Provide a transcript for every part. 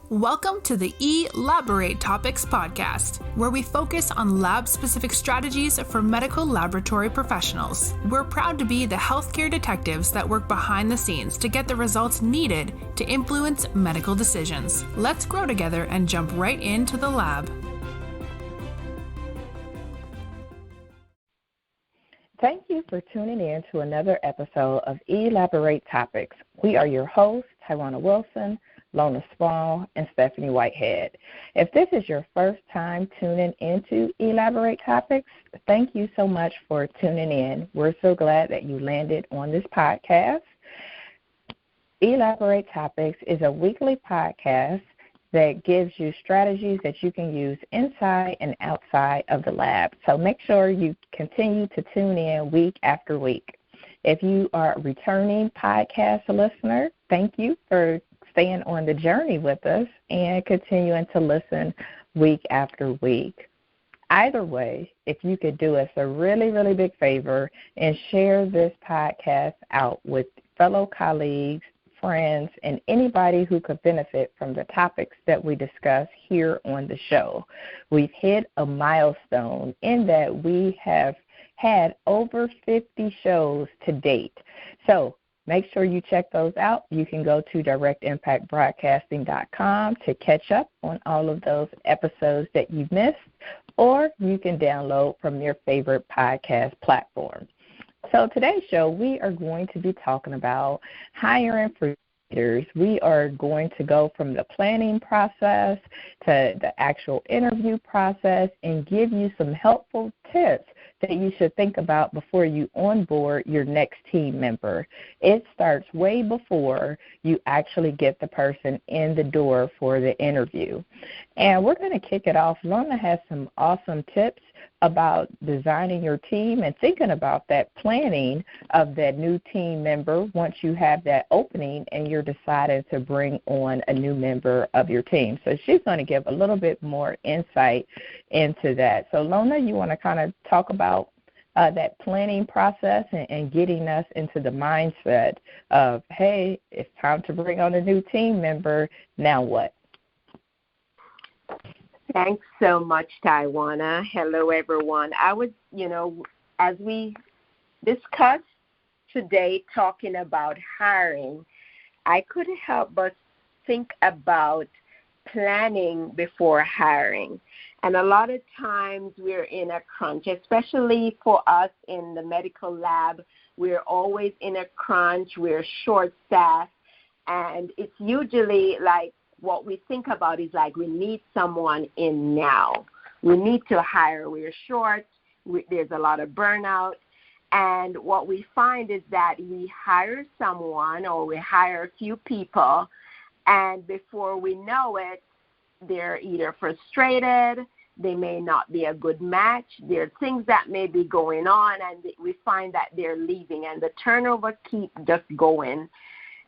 Welcome to the Elaborate Topics podcast, where we focus on lab-specific strategies for medical laboratory professionals. We're proud to be the healthcare detectives that work behind the scenes to get the results needed to influence medical decisions. Let's grow together and jump right into the lab. Thank you for tuning in to another episode of Elaborate Topics. We are your hosts, Tywauna Wilson, Lona Small, and Stephanie Whitehead. If this is your first time tuning into Elaborate Topics, thank you so much for tuning in. We're so glad that you landed on this podcast. Elaborate Topics is a weekly podcast that gives you strategies that you can use inside and outside of the lab. So make sure you continue to tune in week after week. If you are a returning podcast listener, thank you for staying on the journey with us and continuing to listen week after week. Either way, if you could do us a really, really big favor and share this podcast out with fellow colleagues, friends, and anybody who could benefit from the topics that we discuss here on the show. We've hit a milestone in that we have had over 50 shows to date. So make sure you check those out. You can go to directimpactbroadcasting.com to catch up on all of those episodes that you've missed, or you can download from your favorite podcast platform. So today's show, we are going to be talking about hiring for leaders. We are going to go from the planning process to the actual interview process and give you some helpful tips that you should think about before you onboard your next team member. It starts way before you actually get the person in the door for the interview. And we're going to kick it off. Lona has some awesome tips about designing your team and thinking about that planning of that new team member once you have that opening and you're deciding to bring on a new member of your team. So she's going to give a little bit more insight into that. So Lona, you want to kind of talk about that planning process and getting us into the mindset of, hey, it's time to bring on a new team member, now what? Thanks so much, Tywauna. Hello, everyone. As we discuss today talking about hiring, I couldn't help but think about planning before hiring. And a lot of times we're in a crunch, especially for us in the medical lab. We're always in a crunch. We're short-staffed. And it's usually like what we think about is like we need someone in now. We need to hire. We're short. There's a lot of burnout. And what we find is that we hire someone or we hire a few people, and before we know it, they're either frustrated, they may not be a good match, there are things that may be going on, and we find that they're leaving, and the turnover keeps just going.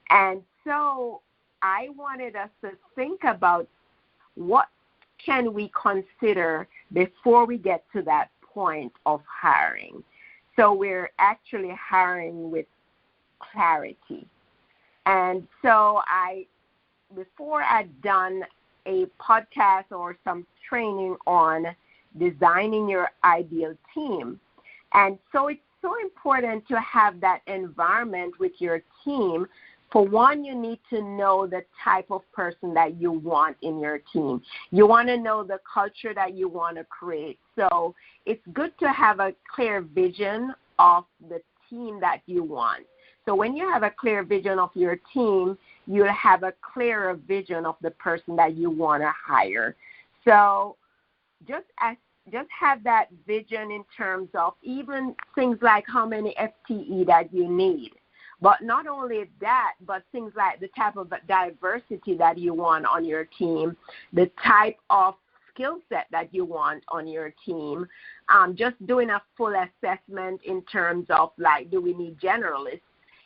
And so I wanted us to think about what can we consider before we get to that point of hiring. So we're actually hiring with clarity. And so before I'd done a podcast or some training on designing your ideal team. And so it's so important to have that environment with your team. For one, you need to know the type of person that you want in your team. You want to know the culture that you want to create. So it's good to have a clear vision of the team that you want. So when you have a clear vision of your team, you'll have a clearer vision of the person that you want to hire. So just have that vision in terms of even things like how many FTE that you need. But not only that, but things like the type of diversity that you want on your team, the type of skill set that you want on your team, just doing a full assessment in terms of like, do we need generalists?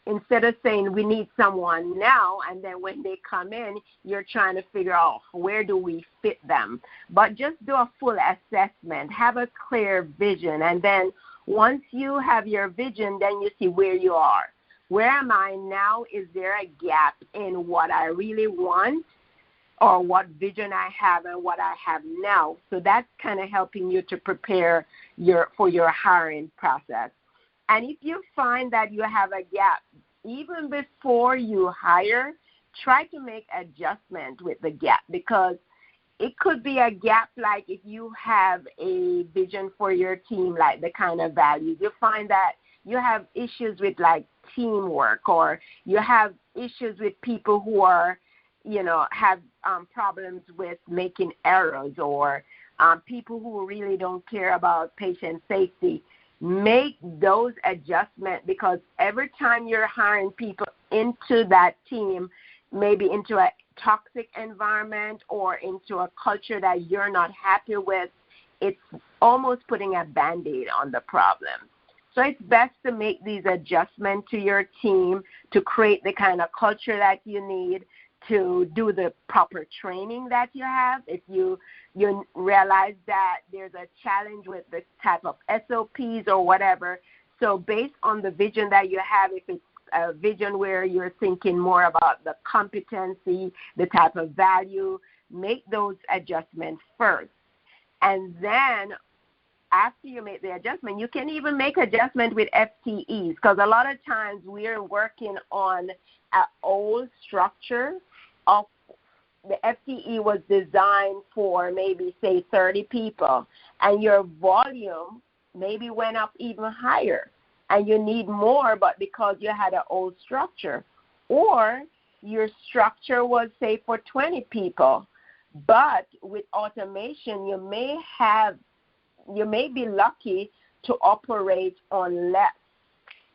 Instead of saying we need someone now, and then when they come in, you're trying to figure out where do we fit them. But just do a full assessment, have a clear vision, and then once you have your vision, then you see where you are. Where am I now? Is there a gap in what I really want? or what vision I have and what I have now. So that's kind of helping you to prepare for your hiring process. And if you find that you have a gap, even before you hire, try to make adjustment with the gap, because it could be a gap like if you have a vision for your team, like the kind of values. You find that you have issues with like teamwork, or you have issues with people who are, have problems with making errors, or people who really don't care about patient safety. Make those adjustments, because every time you're hiring people into that team, maybe into a toxic environment or into a culture that you're not happy with, it's almost putting a Band-Aid on the problem. So it's best to make these adjustments to your team to create the kind of culture that you need, to do the proper training that you have. If you realize that there's a challenge with the type of SOPs or whatever, so based on the vision that you have, if it's a vision where you're thinking more about the competency, the type of value, make those adjustments first. And then after you make the adjustment, you can even make adjustment with FTEs, because a lot of times we're working on an old structure of the FTE was designed for maybe, say, 30 people, and your volume maybe went up even higher, and you need more, but because you had an old structure. Or your structure was, say, for 20 people, but with automation, you may be lucky to operate on less.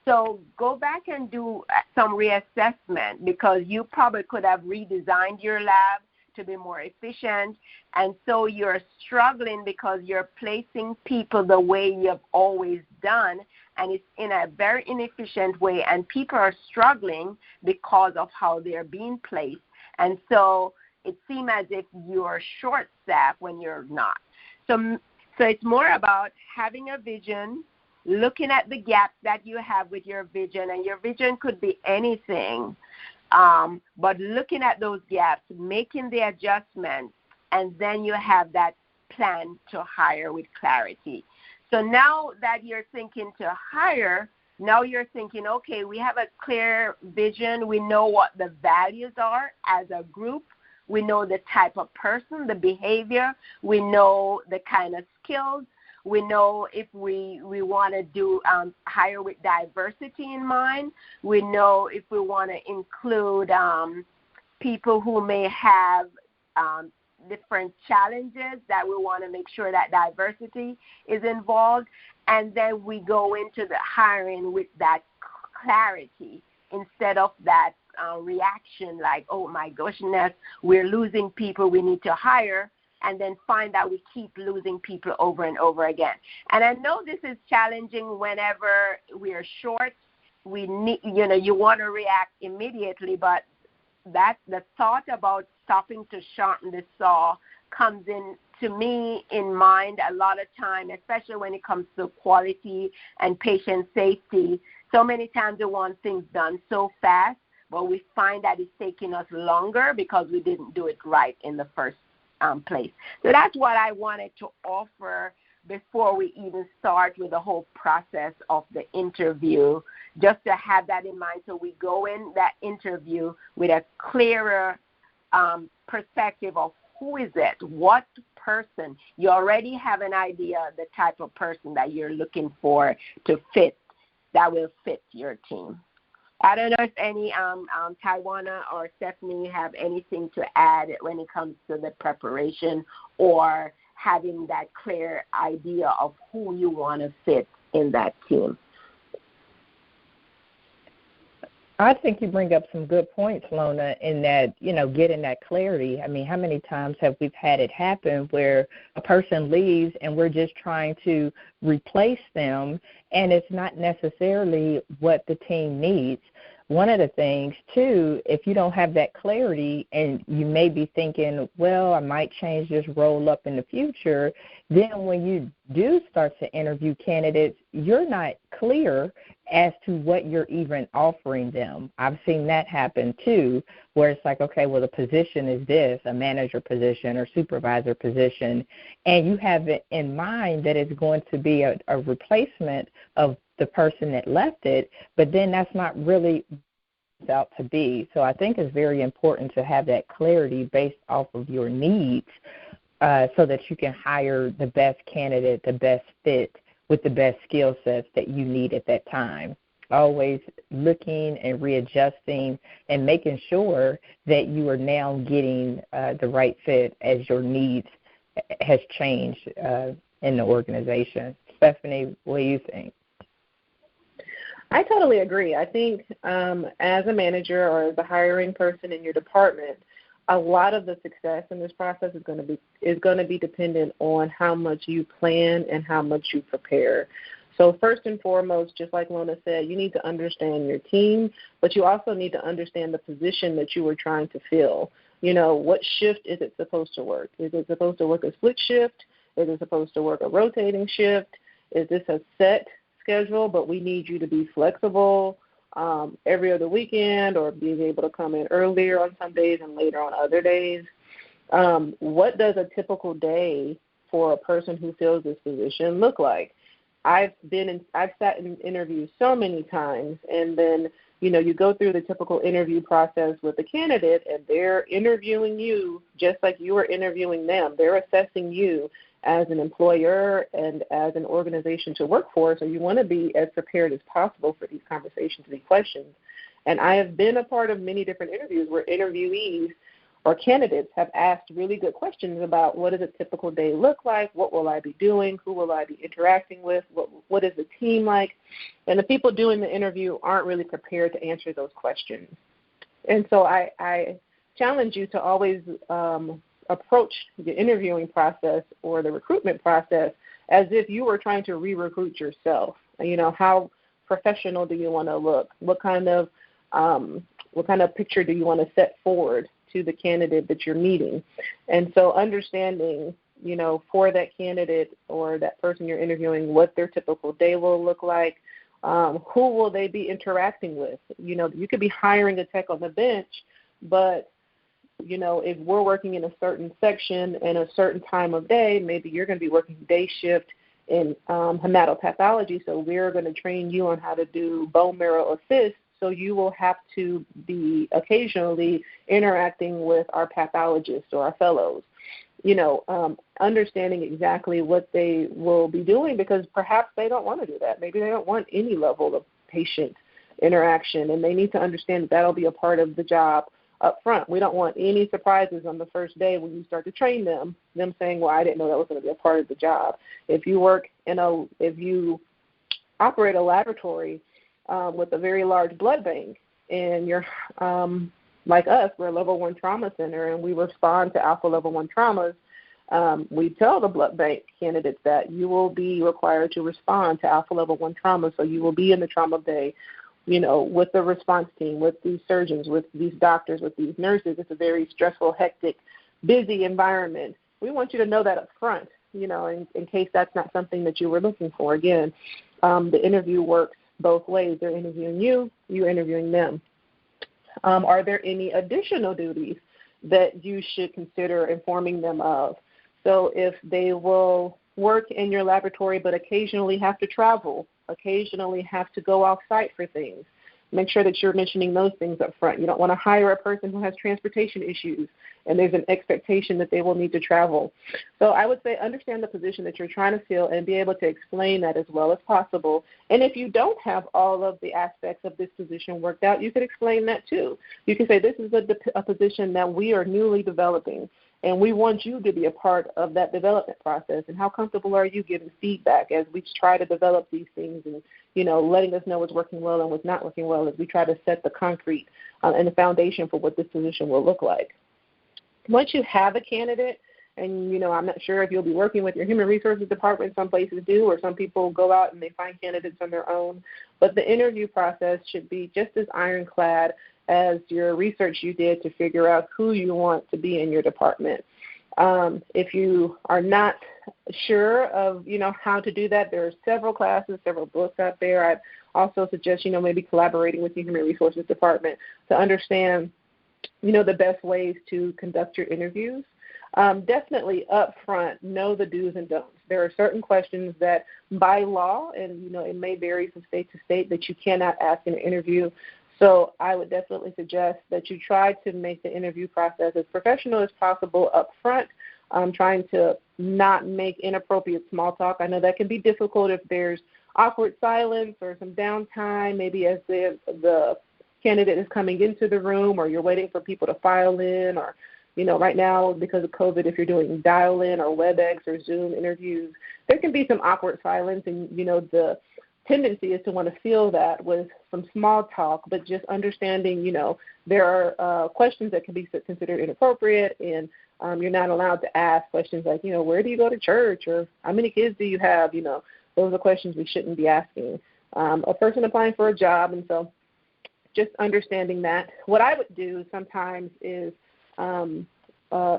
So go back and do some reassessment, because you probably could have redesigned your lab to be more efficient, and so you're struggling because you're placing people the way you've always done, and it's in a very inefficient way, and people are struggling because of how they're being placed. And so it seems as if you're short-staffed when you're not. So it's more about having a vision, looking at the gaps that you have with your vision, and your vision could be anything, but looking at those gaps, making the adjustments, and then you have that plan to hire with clarity. So now that you're thinking to hire, now you're thinking, okay, we have a clear vision. We know what the values are as a group. We know the type of person, the behavior. We know the kind of skills. We know if we want to do hire with diversity in mind. We know if we want to include people who may have different challenges, that we want to make sure that diversity is involved. And then we go into the hiring with that clarity instead of that reaction like, oh my goodness, we're losing people, we need to hire, and then find that we keep losing people over and over again. And I know this is challenging whenever we are short. We need, you want to react immediately, but that the thought about stopping to sharpen the saw comes in to me in mind a lot of time, especially when it comes to quality and patient safety. So many times we want things done so fast, but we find that it's taking us longer because we didn't do it right in the first place. So that's what I wanted to offer before we even start with the whole process of the interview, just to have that in mind so we go in that interview with a clearer perspective of who is it, what person. You already have an idea of the type of person that you're looking for to fit, that will fit your team. I don't know if any Tywauna or Stephanie have anything to add when it comes to the preparation or having that clear idea of who you want to fit in that team. I think you bring up some good points, Lona, in that, getting that clarity. I mean, how many times have we had it happen where a person leaves and we're just trying to replace them, and it's not necessarily what the team needs. one of the things, too, if you don't have that clarity and you may be thinking, well, I might change this role up in the future, then when you do start to interview candidates, you're not clear as to what you're even offering them. I've seen that happen, too, where it's like, okay, well, the position is this, a manager position or supervisor position, and you have it in mind that it's going to be a replacement of the person that left it, but then that's not really out to be. So I think it's very important to have that clarity based off of your needs so that you can hire the best candidate, the best fit with the best skill sets that you need at that time. Always looking and readjusting and making sure that you are now getting the right fit as your needs has changed in the organization. Stephanie, what do you think? I totally agree. I think as a manager or as a hiring person in your department, a lot of the success in this process is going to be dependent on how much you plan and how much you prepare. So first and foremost, just like Lona said, you need to understand your team, but you also need to understand the position that you are trying to fill. You know, what shift is it supposed to work? Is it supposed to work a split shift? Is it supposed to work a rotating shift? Is this a set schedule, but we need you to be flexible every other weekend, or being able to come in earlier on some days and later on other days? What does a typical day for a person who fills this position look like? I've sat in interviews so many times, and then you go through the typical interview process with the candidate, and they're interviewing you just like you are interviewing them. They're assessing you as an employer and as an organization to work for, so you want to be as prepared as possible for these conversations, these questions. And I have been a part of many different interviews where interviewees or candidates have asked really good questions about what does a typical day look like, what will I be doing, who will I be interacting with, what is the team like, and the people doing the interview aren't really prepared to answer those questions. And so I challenge you to always approach the interviewing process or the recruitment process as if you were trying to re-recruit yourself. How professional do you want to look? What kind of picture do you want to set forward to the candidate that you're meeting? And so understanding, for that candidate or that person you're interviewing, what their typical day will look like, who will they be interacting with? You could be hiring a tech on the bench, but if we're working in a certain section and a certain time of day, maybe you're going to be working day shift in hematopathology, so we're going to train you on how to do bone marrow assist, so you will have to be occasionally interacting with our pathologists or our fellows. Understanding exactly what they will be doing, because perhaps they don't want to do that. Maybe they don't want any level of patient interaction, and they need to understand that that'll be a part of the job up front. We don't want any surprises on the first day when you start to train them saying, well, I didn't know that was going to be a part of the job. If you operate a laboratory with a very large blood bank, and you're like us, we're a level 1 trauma center, and we respond to alpha level 1 traumas, we tell the blood bank candidates that you will be required to respond to alpha level 1 trauma, so you will be in the trauma bay with the response team, with these surgeons, with these doctors, with these nurses. It's a very stressful, hectic, busy environment. We want you to know that up front, in case that's not something that you were looking for. Again, the interview works both ways. They're interviewing you, you're interviewing them. Are there any additional duties that you should consider informing them of? So if they will work in your laboratory but occasionally have to travel, occasionally have to go off-site for things, make sure that you're mentioning those things up front. You don't want to hire a person who has transportation issues and there's an expectation that they will need to travel. So I would say understand the position that you're trying to fill and be able to explain that as well as possible. And if you don't have all of the aspects of this position worked out, you could explain that too. You can say this is a position that we are newly developing, and we want you to be a part of that development process. And how comfortable are you giving feedback as we try to develop these things and, letting us know what's working well and what's not working well as we try to set the concrete and the foundation for what this position will look like. Once you have a candidate And, I'm not sure if you'll be working with your human resources department. Some places do, or some people go out and they find candidates on their own. But the interview process should be just as ironclad as your research you did to figure out who you want to be in your department. If you are not sure of, how to do that, there are several classes, several books out there. I'd also suggest, maybe collaborating with your human resources department to understand, the best ways to conduct your interviews. Definitely up front, know the do's and don'ts. There are certain questions that by law, and, it may vary from state to state, that you cannot ask in an interview. So I would definitely suggest that you try to make the interview process as professional as possible up front, trying to not make inappropriate small talk. I know that can be difficult if there's awkward silence or some downtime, maybe as the candidate is coming into the room, or you're waiting for people to file in, or, right now because of COVID, if you're doing dial-in or WebEx or Zoom interviews, there can be some awkward silence, and, the tendency is to want to fill that with some small talk, but just understanding, there are questions that can be considered inappropriate, and you're not allowed to ask questions like, where do you go to church, or how many kids do you have? Those are questions we shouldn't be asking a person applying for a job. And so just understanding that. What I would do sometimes is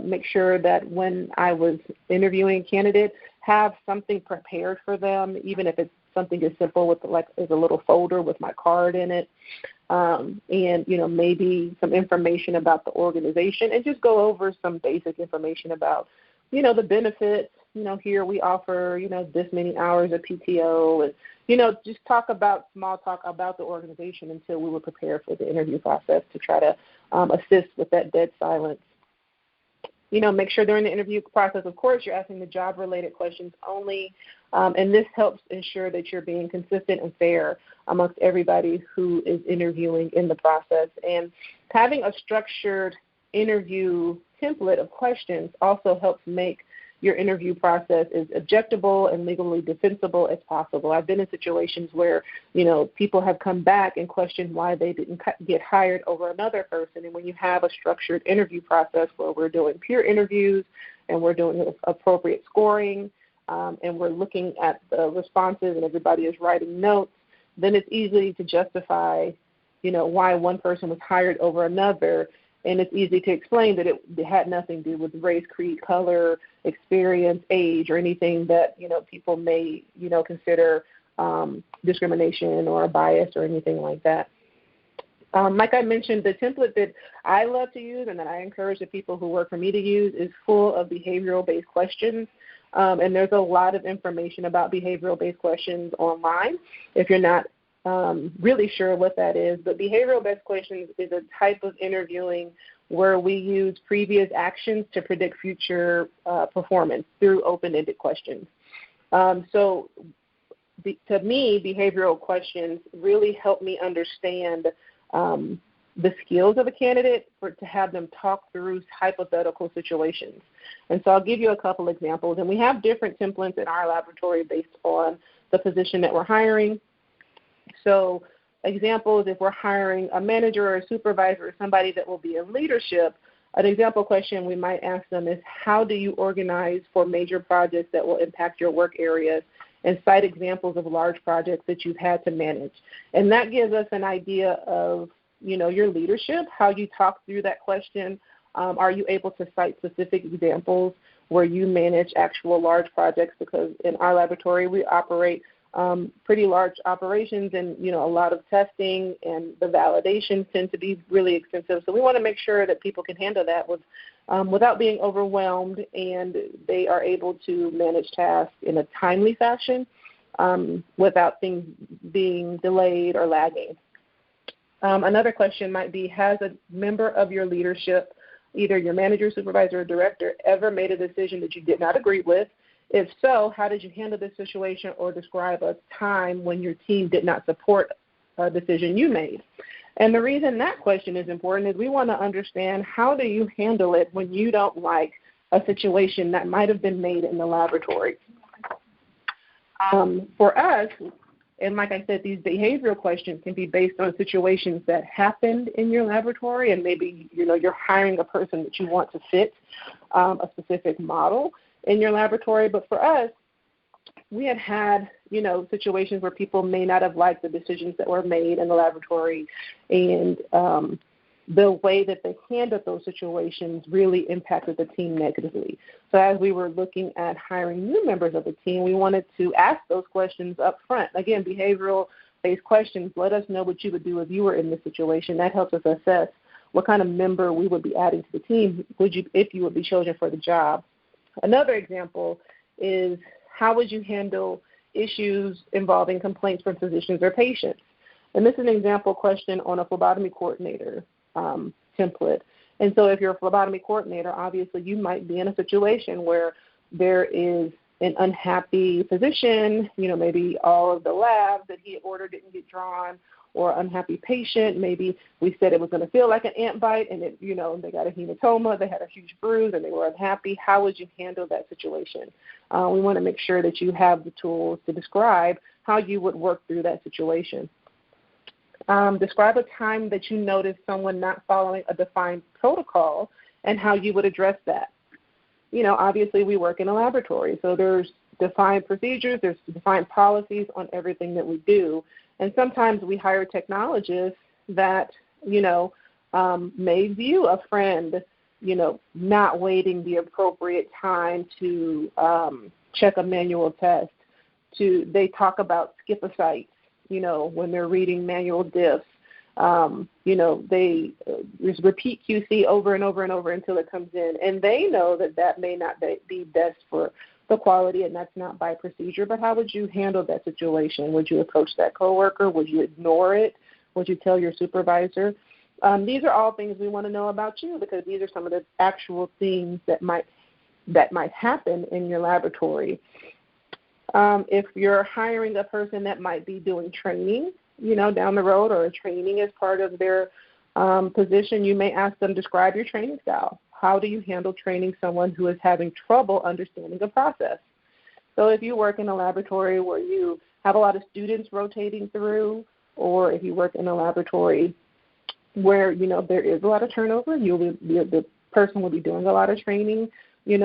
make sure that when I was interviewing a candidate, have something prepared for them, even if it's something as simple with as a little folder with my card in it, and maybe some information about the organization, and just go over some basic information about the benefits. Here we offer this many hours of PTO, and just small talk about the organization until we were prepared for the interview process to try to assist with that dead silence. Make sure during the interview process, of course, you're asking the job-related questions only, and this helps ensure that you're being consistent and fair amongst everybody who is interviewing in the process. And having a structured interview template of questions also helps make your interview process as objectable and legally defensible as possible. I've been in situations where, people have come back and questioned why they didn't get hired over another person. And when you have a structured interview process where we're doing peer interviews and we're doing appropriate scoring, and we're looking at the responses and everybody is writing notes, then it's easy to justify, why one person was hired over another. And it's easy to explain that it had nothing to do with race, creed, color, experience, age, or anything that, people may, consider discrimination or a bias or anything like that. Like I mentioned, the template that I love to use and that I encourage the people who work for me to use is full of behavioral-based questions. And there's a lot of information about behavioral-based questions online if you're not really sure what that is. But behavioral-based questions is a type of interviewing where we use previous actions to predict future performance through open-ended questions. To me, behavioral questions really help me understand the skills of a candidate to have them talk through hypothetical situations. And so I'll give you a couple examples. And we have different templates in our laboratory based on the position that we're hiring. So examples, if we're hiring a manager or a supervisor or somebody that will be in leadership, an example question we might ask them is, how do you organize for major projects that will impact your work areas, and cite examples of large projects that you've had to manage. And that gives us an idea of, your leadership, how you talk through that question. Are you able to cite specific examples where you manage actual large projects? Because in our laboratory, we operate pretty large operations, and a lot of testing and the validations tend to be really extensive. So we want to make sure that people can handle that without being overwhelmed, and they are able to manage tasks in a timely fashion without things being delayed or lagging. Another question might be, has a member of your leadership, either your manager, supervisor, or director, ever made a decision that you did not agree with? If so, how did you handle this situation, or describe a time when your team did not support a decision you made? And the reason that question is important is we want to understand, how do you handle it when you don't like a situation that might have been made in the laboratory? For us, And like I said, these behavioral questions can be based on situations that happened in your laboratory, and maybe, you're hiring a person that you want to fit a specific model in your laboratory. But for us, we had situations where people may not have liked the decisions that were made in the laboratory, and the way that they handled those situations really impacted the team negatively. So as we were looking at hiring new members of the team, we wanted to ask those questions up front. Again, behavioral-based questions. Let us know what you would do if you were in this situation. That helps us assess what kind of member we would be adding to the team if you would be chosen for the job. Another example is, how would you handle issues involving complaints from physicians or patients? And this is an example question on a phlebotomy coordinator template. And so if you're a phlebotomy coordinator, obviously you might be in a situation where there is an unhappy physician, maybe all of the labs that he ordered didn't get drawn, or unhappy patient. Maybe we said it was going to feel like an ant bite, and they got a hematoma, they had a huge bruise, and they were unhappy. How would you handle that situation? We want to make sure that you have the tools to describe how you would work through that situation. Describe a time that you noticed someone not following a defined protocol and how you would address that. Obviously we work in a laboratory, so there's defined procedures, there's defined policies on everything that we do. And sometimes we hire technologists that, may view a friend, not waiting the appropriate time to check a manual test. They talk about skip a site, when they're reading manual diffs. They just repeat QC over and over and over until it comes in. And they know that may not be best for the quality, and that's not by procedure. But how would you handle that situation? Would you approach that coworker? Would you ignore it? Would you tell your supervisor? These are all things we want to know about you, because these are some of the actual things that might happen in your laboratory. If you're hiring a person that might be doing training, down the road, or training as part of their position, you may ask them, describe your training style. How do you handle training someone who is having trouble understanding the process? So if you work in a laboratory where you have a lot of students rotating through, or if you work in a laboratory where, there is a lot of turnover, the person will be doing a lot of training. Do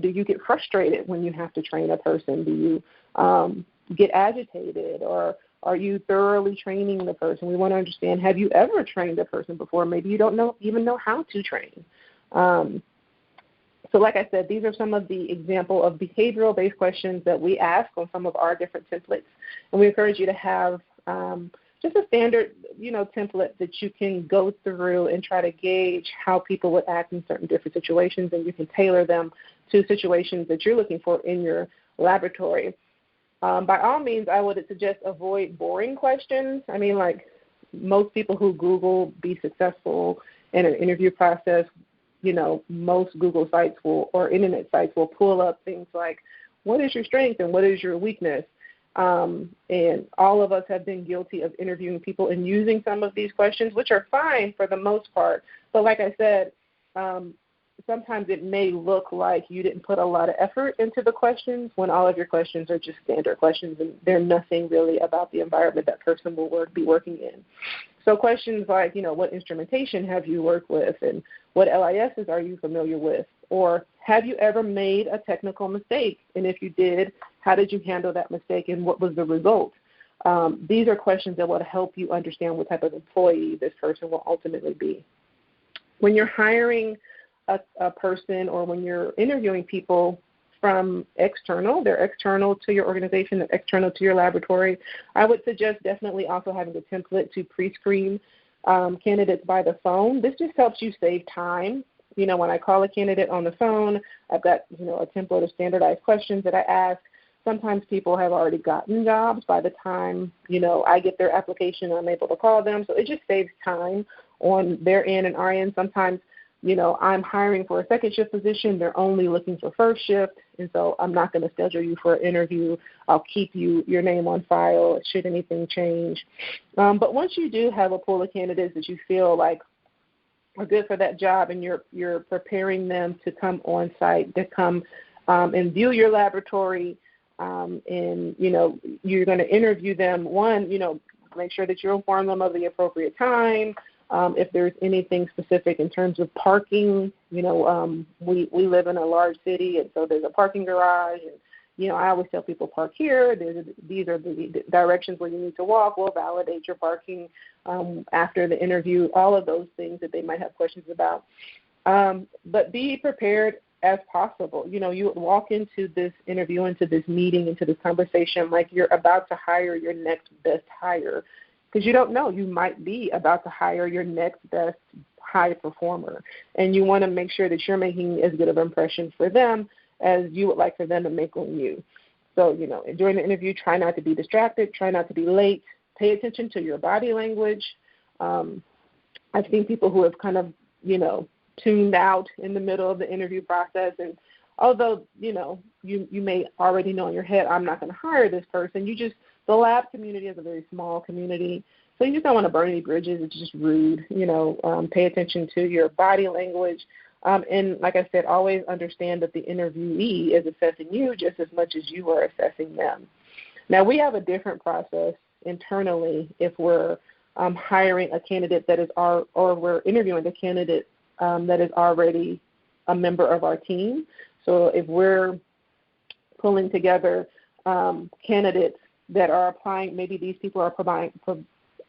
you get frustrated when you have to train a person? Do you get agitated, or are you thoroughly training the person? We want to understand, have you ever trained a person before? Maybe you don't even know how to train. So like I said, these are some of the example of behavioral-based questions that we ask on some of our different templates. And we encourage you to have just a standard, template that you can go through and try to gauge how people would act in certain different situations, and you can tailor them to situations that you're looking for in your laboratory. By all means, I would suggest avoid boring questions. I mean, like most people who Google be successful in an interview process, most Google sites or internet sites will pull up things like, what is your strength and what is your weakness? And all of us have been guilty of interviewing people and using some of these questions, which are fine for the most part. But like I said, sometimes it may look like you didn't put a lot of effort into the questions when all of your questions are just standard questions, and they're nothing really about the environment that person will be working in. So questions like, what instrumentation have you worked with, and what LISs are you familiar with? Or have you ever made a technical mistake? And if you did, how did you handle that mistake, and what was the result? These are questions that will help you understand what type of employee this person will ultimately be. When you're hiring a person, or when you're interviewing people from external, they're external to your organization, they're external to your laboratory, I would suggest definitely also having a template to pre-screen candidates by the phone. This just helps you save time. When I call a candidate on the phone, I've got, a template of standardized questions that I ask. Sometimes people have already gotten jobs by the time, I get their application and I'm able to call them. So it just saves time on their end and our end. Sometimes, I'm hiring for a second shift position. They're only looking for first shift, and so I'm not going to schedule you for an interview. I'll keep your name on file should anything change. But once you do have a pool of candidates that you feel like are good for that job, and you're preparing them to come on site, to come and view your laboratory, and, you're going to interview them. One, make sure that you inform them of the appropriate time. If there's anything specific in terms of parking, we live in a large city, and so there's a parking garage. And, I always tell people park here. These are the directions where you need to walk. We'll validate your parking after the interview, all of those things that they might have questions about. But be prepared as possible. You walk into this interview, into this meeting, into this conversation like you're about to hire your next best hire, because you don't know. You might be about to hire your next best high performer, and you want to make sure that you're making as good of an impression for them as you would like for them to make on you. So, during the interview, try not to be distracted, try not to be late, pay attention to your body language. I've seen people who have kind of, tuned out in the middle of the interview process, and although, you may already know in your head, I'm not going to hire this person, the lab community is a very small community, so you just don't want to burn any bridges. It's just rude. Pay attention to your body language. And like I said, always understand that the interviewee is assessing you just as much as you are assessing them. Now, we have a different process internally if we're hiring a candidate that is or we're interviewing a candidate that is already a member of our team. So if we're pulling together candidates that are applying, maybe these people are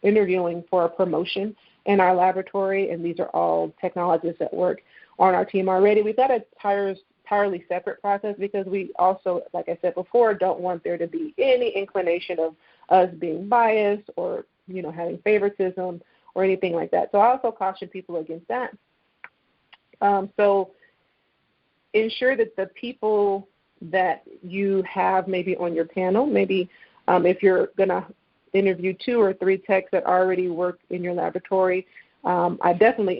interviewing for a promotion in our laboratory, and these are all technologists that work on our team already. We've got a entirely separate process because we also, like I said before, don't want there to be any inclination of us being biased or, having favoritism or anything like that. So I also caution people against that. So ensure that the people that you have maybe on your panel, maybe if you're going to interview 2 or 3 techs that already work in your laboratory, I definitely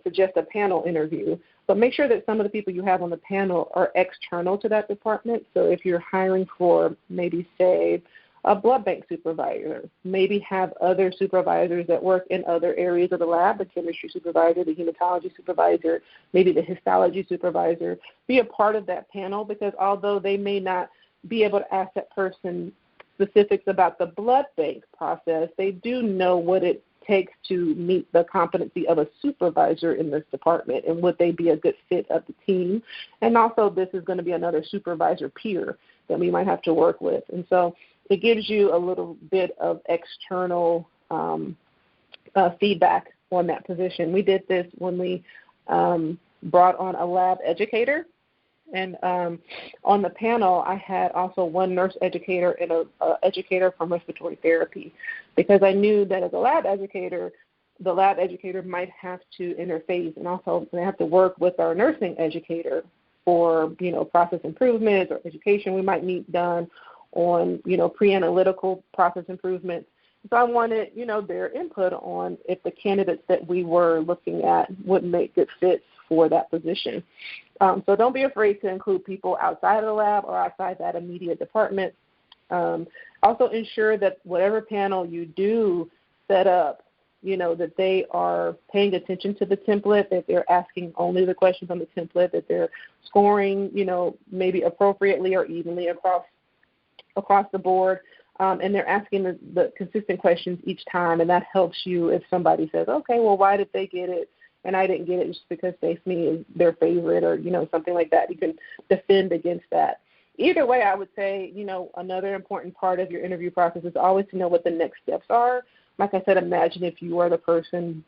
suggest a panel interview. But make sure that some of the people you have on the panel are external to that department. So if you're hiring for maybe, say, a blood bank supervisor, maybe have other supervisors that work in other areas of the lab, the chemistry supervisor, the hematology supervisor, maybe the histology supervisor, be a part of that panel, because although they may not be able to ask that person specifics about the blood bank process, they do know what it takes to meet the competency of a supervisor in this department, and would they be a good fit of the team. And also this is going to be another supervisor peer that we might have to work with. And so it gives you a little bit of external feedback on that position. We did this when we brought on a lab educator. And on the panel, I had also one nurse educator and an educator from respiratory therapy, because I knew that as a lab educator, the lab educator might have to interface, and also they have to work with our nursing educator for, process improvements or education we might need done on, pre-analytical process improvements. So I wanted, their input on if the candidates that we were looking at would make good fits for that position. So don't be afraid to include people outside of the lab or outside that immediate department. Also ensure that whatever panel you do set up, that they are paying attention to the template, that they're asking only the questions on the template, that they're scoring, maybe appropriately or evenly across the board, and they're asking the consistent questions each time, and that helps you if somebody says, okay, well, why did they get it and I didn't get it just because Stephanie is their favorite, or, something like that. You can defend against that. Either way, I would say, another important part of your interview process is always to know what the next steps are. Like I said, imagine if you are the person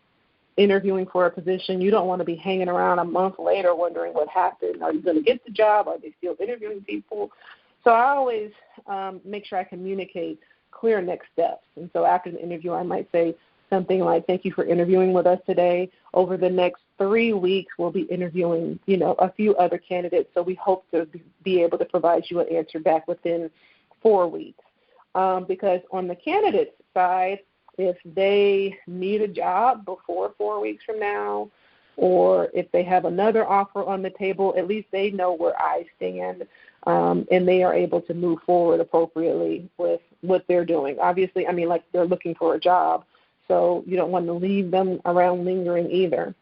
interviewing for a position. You don't want to be hanging around a month later wondering what happened. Are you going to get the job? Are they still interviewing people? So I always make sure I communicate clear next steps. And so after the interview, I might say something like, thank you for interviewing with us today. Over the next 3 weeks, we'll be interviewing, a few other candidates. So we hope to be able to provide you an answer back within 4 weeks. Because on the candidate side, if they need a job before 4 weeks from now, or if they have another offer on the table, at least they know where I stand, and they are able to move forward appropriately with what they're doing. Obviously, like they're looking for a job, so you don't want to leave them around lingering either.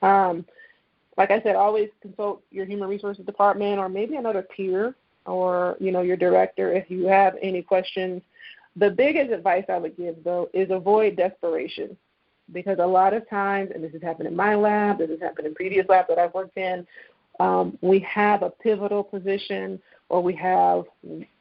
Like I said, always consult your human resources department or maybe another peer or, your director if you have any questions. The biggest advice I would give, though, is avoid desperation, because a lot of times, and this has happened in my lab, this has happened in previous labs that I've worked in, we have a pivotal position, or we have,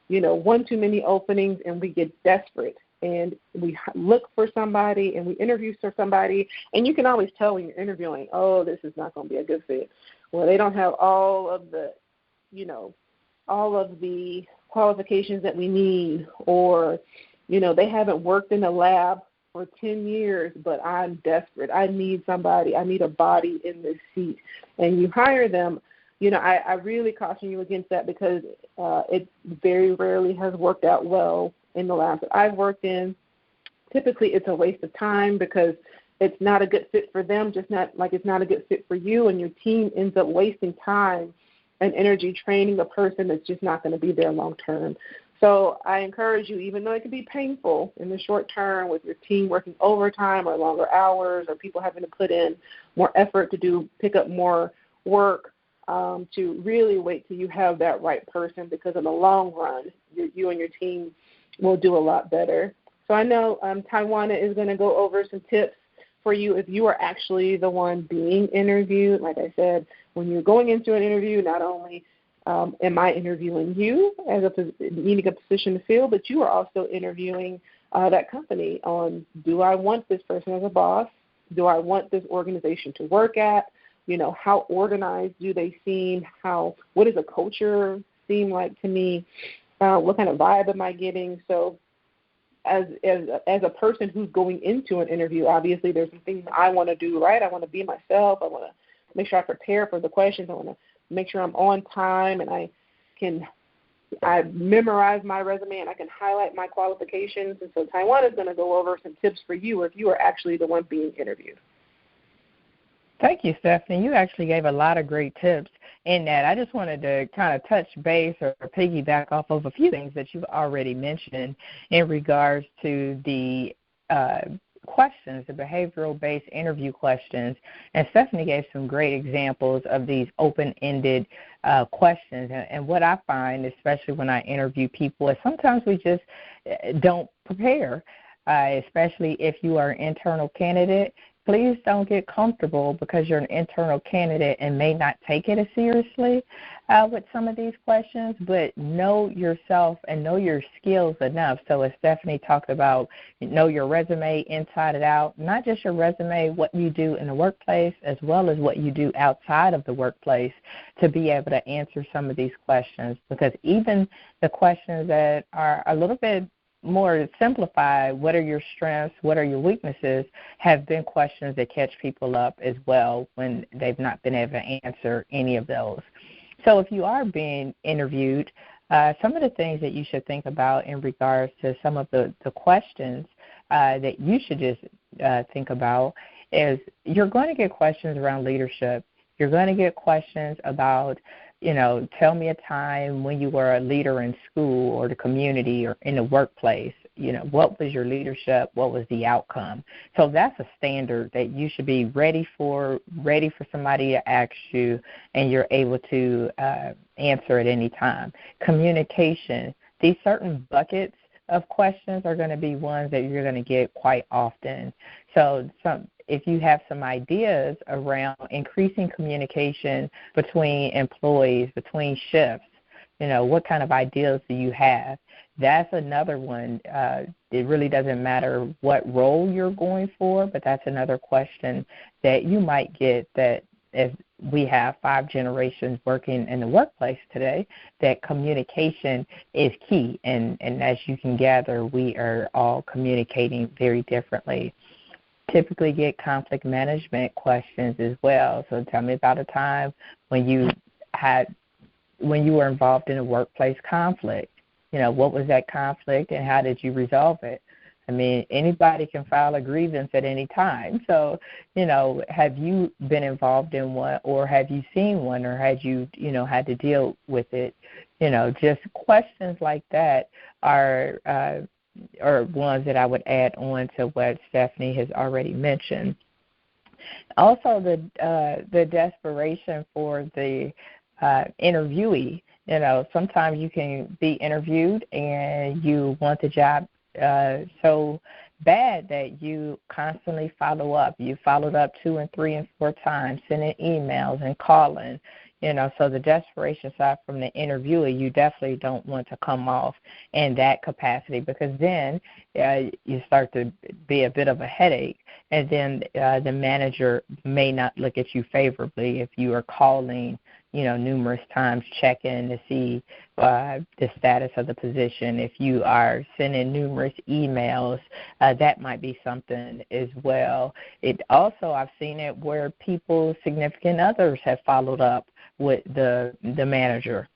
one too many openings, and we get desperate. And we look for somebody, and we interview for somebody, and you can always tell when you're interviewing, oh, this is not going to be a good fit. Well, they don't have all of the qualifications that we need, or, they haven't worked in a lab for 10 years, but I'm desperate. I need somebody. I need a body in this seat. And you hire them. I really caution you against that, because it very rarely has worked out well in the labs that I've worked in. Typically, it's a waste of time, because it's not a good fit for them, just not like it's not a good fit for you, and your team ends up wasting time and energy training a person that's just not going to be there long term. So I encourage you, even though it can be painful in the short term with your team working overtime or longer hours, or people having to put in more effort to pick up more work, to really wait till you have that right person, because in the long run, you and your team will do a lot better. So I know Tywauna is going to go over some tips for you if you are actually the one being interviewed. Like I said, when you're going into an interview, not only am I interviewing you as needing a position to fill, but you are also interviewing that company on, do I want this person as a boss? Do I want this organization to work at? How organized do they seem? What does a culture seem like to me? What kind of vibe am I getting? So as a person who's going into an interview, obviously there's some things I want to do right. I want to be myself. I want to make sure I prepare for the questions. I want to make sure I'm on time, and I memorize my resume, and I can highlight my qualifications. And so Tywauna is going to go over some tips for you if you are actually the one being interviewed. Thank you, Stephanie. You actually gave a lot of great tips in that. I just wanted to kind of touch base or piggyback off of a few things that you've already mentioned in regards to the questions, the behavioral-based interview questions. And Stephanie gave some great examples of these open-ended questions. And what I find, especially when I interview people, is sometimes we just don't prepare, especially if you are an internal candidate. Please don't get comfortable because you're an internal candidate and may not take it as seriously with some of these questions, but know yourself and know your skills enough. So as Stephanie talked about, know your resume inside and out, not just your resume, what you do in the workplace, as well as what you do outside of the workplace to be able to answer some of these questions, because even the questions that are a little bit more simplified, what are your strengths, what are your weaknesses, have been questions that catch people up as well when they've not been able to answer any of those. So if you are being interviewed, some of the things that you should think about in regards to some of the questions that you should just think about is you're going to get questions around leadership. You're going to get questions about, tell me a time when you were a leader in school or the community or in the workplace. What was your leadership? What was the outcome? So that's a standard that you should be ready for somebody to ask you, and you're able to answer at any time. Communication. These certain buckets of questions are going to be ones that you're going to get quite often. So if you have some ideas around increasing communication between employees, between shifts, what kind of ideas do you have? That's another one. It really doesn't matter what role you're going for, but that's another question that you might get, that as we have 5 generations working in the workplace today, that communication is key. And as you can gather, we are all communicating very differently. Typically get conflict management questions as well. So tell me about a time when you were involved in a workplace conflict. What was that conflict and how did you resolve it? I mean, anybody can file a grievance at any time. So, have you been involved in one, or have you seen one, or had you, had to deal with it? Just questions like that are ones that I would add on to what Stephanie has already mentioned. Also, the desperation for the interviewee Sometimes you can be interviewed and you want the job so bad that you constantly follow up. You followed up 2 and 3 and 4 times, sending emails and calling. So the desperation side from the interviewer, you definitely don't want to come off in that capacity, because then you start to be a bit of a headache, and then the manager may not look at you favorably if you are calling, numerous times, checking to see the status of the position. If you are sending numerous emails, that might be something as well. I've seen it where people's significant others have followed up with the manager.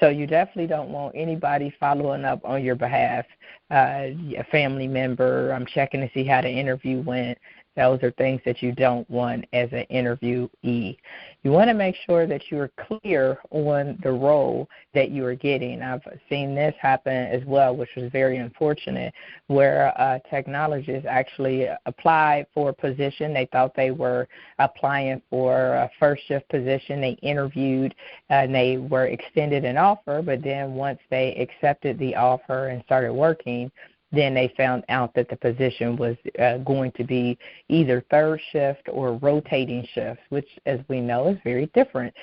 So you definitely don't want anybody following up on your behalf. A family member, I'm checking to see how the interview went. Those are things that you don't want as an interviewee. You want to make sure that you are clear on the role that you are getting. I've seen this happen as well, which was very unfortunate, where technologists actually applied for a position. They thought they were applying for a first shift position. They interviewed and they were extended an offer, but then once they accepted the offer and started working, then they found out that the position was going to be either third shift or rotating shifts, which, as we know, is very different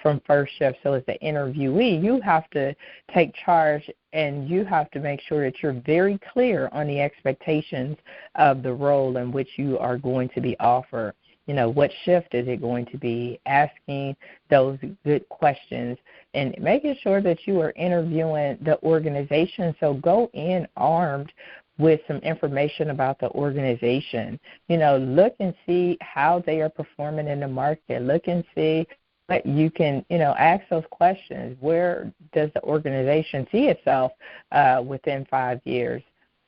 from first shift. So as the interviewee, you have to take charge and you have to make sure that you're very clear on the expectations of the role in which you are going to be offered. What shift is it going to be? Asking those good questions and making sure that you are interviewing the organization. So go in armed with some information about the organization. Look and see how they are performing in the market. Look and see what you can, ask those questions. Where does the organization see itself within 5 years?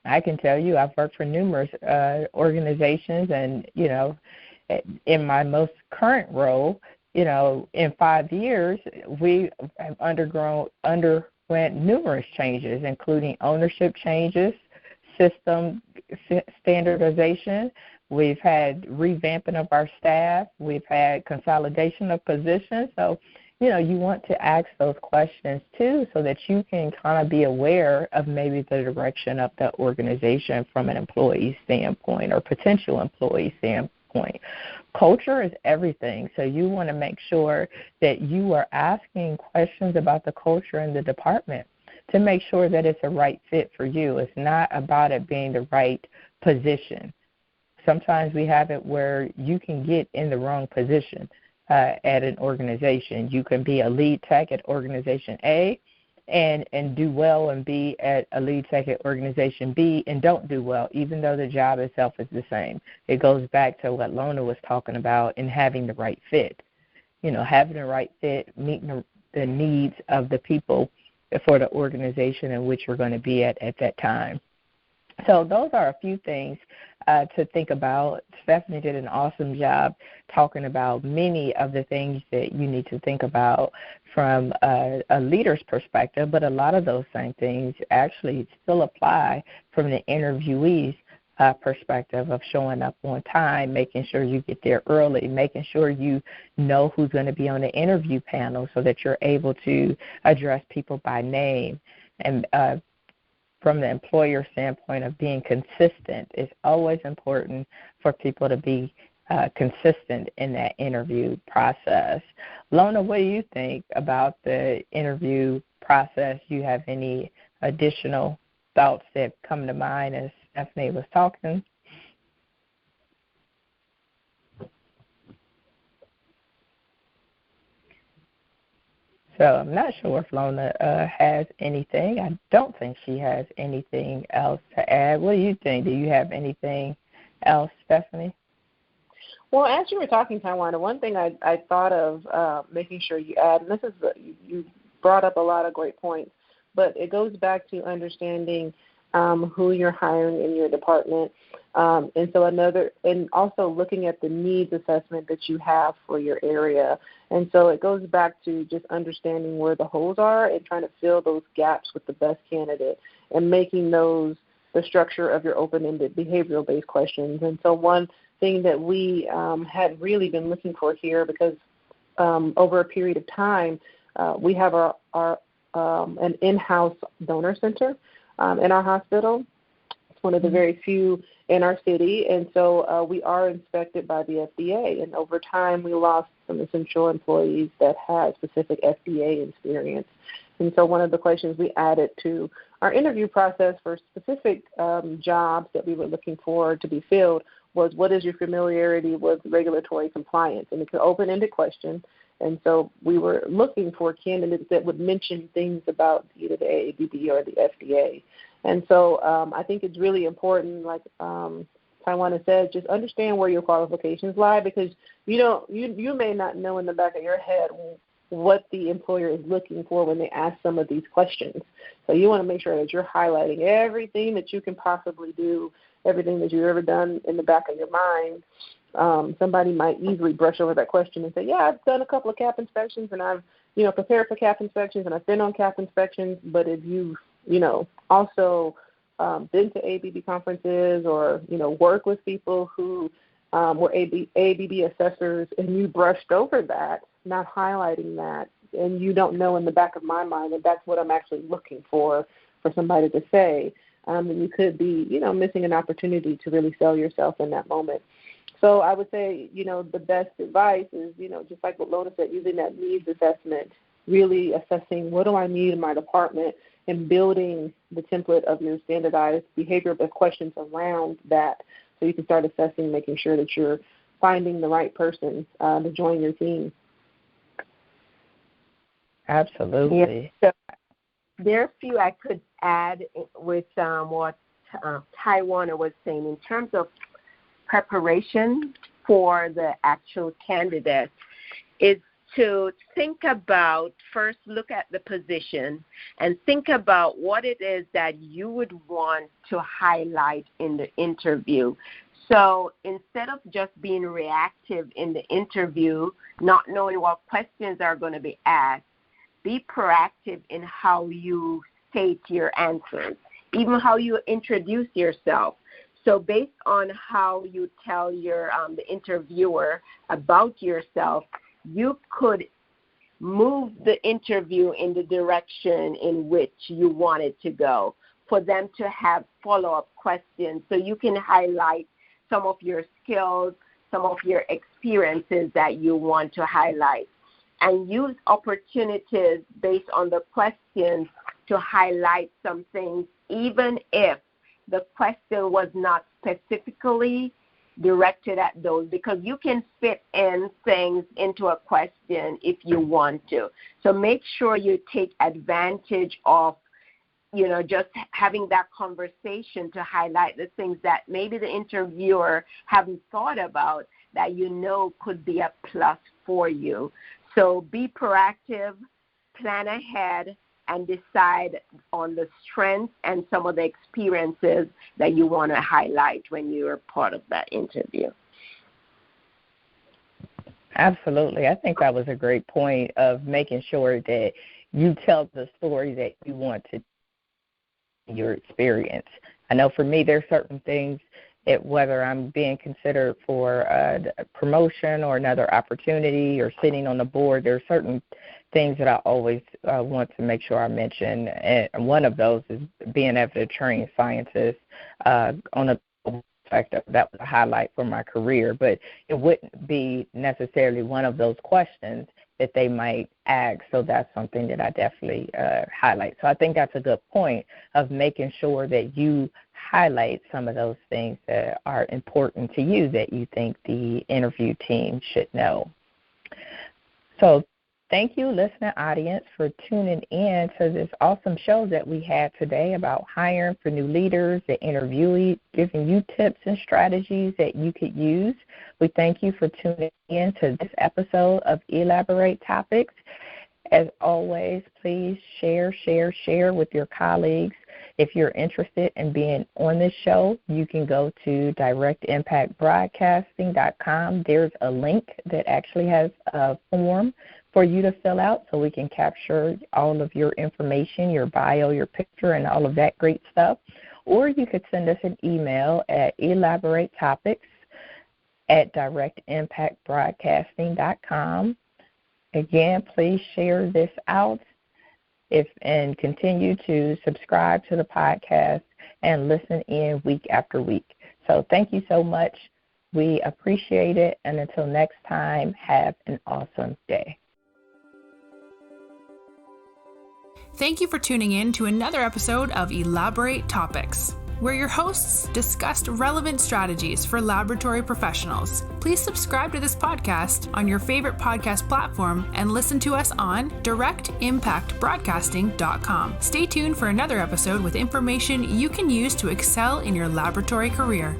I can tell you I've worked for numerous organizations, and, in my most current role, in 5 years, we have underwent numerous changes, including ownership changes, system standardization. We've had revamping of our staff. We've had consolidation of positions. So, you want to ask those questions, too, so that you can kind of be aware of maybe the direction of the organization from an employee standpoint or potential employee standpoint. Culture is everything, so you want to make sure that you are asking questions about the culture in the department to make sure that it's a right fit for you. It's not about it being the right position. Sometimes we have it where you can get in the wrong position at an organization. You can be a lead tech at organization A and do well and be at a lead tech at organization B and don't do well, even though the job itself is the same. It goes back to what Lona was talking about in having the right fit. Having the right fit, meeting the needs of the people for the organization in which you're going to be at that time. So those are a few things to think about. Stephanie did an awesome job talking about many of the things that you need to think about from a leader's perspective, but a lot of those same things actually still apply from the interviewee's perspective of showing up on time, making sure you get there early, making sure you know who's going to be on the interview panel so that you're able to address people by name. And from the employer standpoint of being consistent, it's always important for people to be consistent in that interview process. Lona, what do you think about the interview process? Do you have any additional thoughts that come to mind as Stephanie was talking? So I'm not sure if Lona has anything. I don't think she has anything else to add. What do you think? Do you have anything else, Stephanie? Well, as you were talking, Tywauna, one thing I thought of making sure you add, and this is you brought up a lot of great points, but it goes back to understanding who you're hiring in your department, and also looking at the needs assessment that you have for your area. And so it goes back to just understanding where the holes are and trying to fill those gaps with the best candidate and making those the structure of your open-ended behavioral-based questions. And so one thing that we had really been looking for here, because over a period of time, we have our an in-house donor center in our hospital. It's one of the very few in our city, and so we are inspected by the FDA. And over time, we lost some essential employees that had specific FDA experience. And so one of the questions we added to our interview process for specific jobs that we were looking for to be filled was, what is your familiarity with regulatory compliance? And it's an open-ended question. And so we were looking for candidates that would mention things about either the AABB or the FDA. And so I think it's really important, like Tywauna said, just understand where your qualifications lie, because you may not know in the back of your head what the employer is looking for when they ask some of these questions. So you want to make sure that you're highlighting everything that you can possibly do, everything that you've ever done in the back of your mind. Somebody might easily brush over that question and say, yeah, I've done a couple of CAP inspections, and I've prepared for CAP inspections, and I've been on CAP inspections. But if you've also been to ABB conferences or work with people who were ABB assessors, and you brushed over that, not highlighting that, and you don't know in the back of my mind that that's what I'm actually looking for somebody to say, then you could be missing an opportunity to really sell yourself in that moment. So I would say, the best advice is, just like what Lona said, using that needs assessment, really assessing what do I need in my department, and building the template of your standardized behavioral questions around that, so you can start assessing, making sure that you're finding the right person to join your team. Absolutely. Yeah. So there are a few I could add with what Tywauna was saying in terms of preparation for the actual candidate, is to think about, first look at the position and think about what it is that you would want to highlight in the interview. So instead of just being reactive in the interview, not knowing what questions are going to be asked, be proactive in how you state your answers, even how you introduce yourself. So based on how you tell your the interviewer about yourself, you could move the interview in the direction in which you want it to go, for them to have follow-up questions. So you can highlight some of your skills, some of your experiences that you want to highlight, and use opportunities based on the questions to highlight some things, even if the question was not specifically directed at those, because you can fit in things into a question if you want to. So make sure you take advantage of, just having that conversation to highlight the things that maybe the interviewer haven't thought about that could be a plus for you. So be proactive, plan ahead, and decide on the strengths and some of the experiences that you want to highlight when you're part of that interview. Absolutely. I think that was a great point of making sure that you tell the story that you want to, your experience. I know for me, there's certain things that whether I'm being considered for a promotion or another opportunity or sitting on the board, there are certain things that I always want to make sure I mention. And one of those is being able to train scientists on a perspective. That was a highlight for my career, but it wouldn't be necessarily one of those questions that they might ask. So that's something that I definitely highlight. So I think that's a good point of making sure that you highlight some of those things that are important to you that you think the interview team should know. So thank you, listening audience, for tuning in to this awesome show that we had today about hiring for new leaders, the interviewee, giving you tips and strategies that you could use. We thank you for tuning in to this episode of Elaborate Topics. As always, please share with your colleagues. If you're interested in being on this show, you can go to directimpactbroadcasting.com. There's a link that actually has a form for you to fill out so we can capture all of your information, your bio, your picture, and all of that great stuff. Or you could send us an email at elaboratetopics@directimpactbroadcasting.com. Again, please share this out. and continue to subscribe to the podcast and listen in week after week. So thank you so much. We appreciate it. And until next time, have an awesome day. Thank you for tuning in to another episode of Elaborate Topics, where your hosts discussed relevant strategies for laboratory professionals. Please subscribe to this podcast on your favorite podcast platform and listen to us on directimpactbroadcasting.com. Stay tuned for another episode with information you can use to excel in your laboratory career.